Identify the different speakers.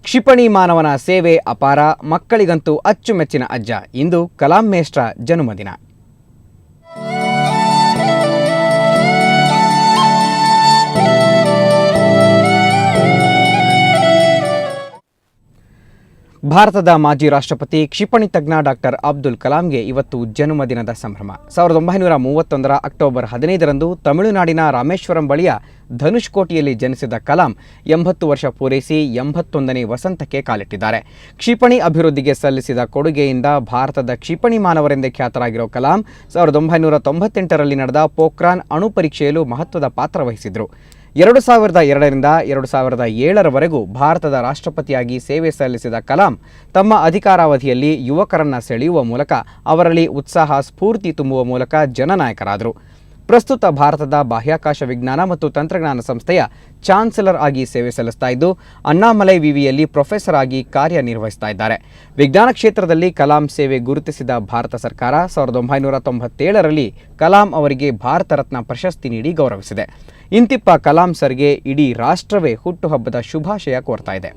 Speaker 1: ಕ್ಷಿಪಣಿ ಮಾನವನ ಸೇವೆ ಅಪಾರ, ಮಕ್ಕಳಿಗಂತೂ ಅಚ್ಚುಮೆಚ್ಚಿನ ಅಜ್ಜ. ಇಂದು ಕಲಾಂ ಮೇಷ್ಟ್ರ ಜನ್ಮದಿನ. ಭಾರತದ ಮಾಜಿ ರಾಷ್ಟ್ರಪತಿ ಕ್ಷಿಪಣಿ ತಜ್ಞ ಡಾಕ್ಟರ್ ಅಬ್ದುಲ್ ಕಲಾಂಗೆ ಇವತ್ತು ಜನ್ಮದಿನದ ಸಂಭ್ರಮ. 1931 ಅಕ್ಟೋಬರ್ 15ರಂದು ತಮಿಳುನಾಡಿನ ರಾಮೇಶ್ವರಂ ಬಳಿಯ ಧನುಷ್ಕೋಟಿಯಲ್ಲಿ ಜನಿಸಿದ ಕಲಾಂ 80 ವರ್ಷ ಪೂರೈಸಿ 81ನೇ ವಸಂತಕ್ಕೆ ಕಾಲಿಟ್ಟಿದ್ದಾರೆ. ಕ್ಷಿಪಣಿ ಅಭಿವೃದ್ಧಿಗೆ ಸಲ್ಲಿಸಿದ ಕೊಡುಗೆಯಿಂದ ಭಾರತದ ಕ್ಷಿಪಣಿ ಮಾನವರೆಂದೇ ಖ್ಯಾತರಾಗಿರೋ ಕಲಾಂ 1998ರಲ್ಲಿ ನಡೆದ ಪೋಖ್ರಾನ್ ಅಣು ಪರೀಕ್ಷೆಯಲ್ಲೂ ಮಹತ್ವದ ಪಾತ್ರ ವಹಿಸಿದರು. 2002ರಿಂದ 2007ರವರೆಗೂ ಭಾರತದ ರಾಷ್ಟ್ರಪತಿಯಾಗಿ ಸೇವೆ ಸಲ್ಲಿಸಿದ ಕಲಾಂ ತಮ್ಮ ಅಧಿಕಾರಾವಧಿಯಲ್ಲಿ ಯುವಕರನ್ನು ಸೆಳೆಯುವ ಮೂಲಕ ಅವರಲ್ಲಿ ಉತ್ಸಾಹ, ಸ್ಫೂರ್ತಿ ತುಂಬುವ ಮೂಲಕ ಜನನಾಯಕರಾದರು. ಪ್ರಸ್ತುತ ಭಾರತದ ಬಾಹ್ಯಾಕಾಶ ವಿಜ್ಞಾನ ಮತ್ತು ತಂತ್ರಜ್ಞಾನ ಸಂಸ್ಥೆಯ ಚಾನ್ಸಲರ್ ಆಗಿ ಸೇವೆ ಸಲ್ಲಿಸ್ತಾ ಇದ್ದು, ಅಣ್ಣಾಮಲೈ ವಿವಿಯಲ್ಲಿ ಪ್ರೊಫೆಸರ್ ಆಗಿ ಕಾರ್ಯನಿರ್ವಹಿಸ್ತಾ ಇದ್ದಾರೆ. ವಿಜ್ಞಾನ ಕ್ಷೇತ್ರದಲ್ಲಿ ಕಲಾಂ ಸೇವೆ ಗುರುತಿಸಿದ ಭಾರತ ಸರ್ಕಾರ 1997ರಲ್ಲಿ ಕಲಾಂ ಅವರಿಗೆ ಭಾರತ ರತ್ನ ಪ್ರಶಸ್ತಿ ನೀಡಿ ಗೌರವಿಸಿದೆ. ಇಂತಿಪ್ಪ ಕಲಾಂ ಸರ್ಗೆ ಇಡೀ ರಾಷ್ಟ್ರವೇ ಹುಟ್ಟುಹಬ್ಬದ ಶುಭಾಶಯ ಕೋರ್ತಾ ಇದೆ.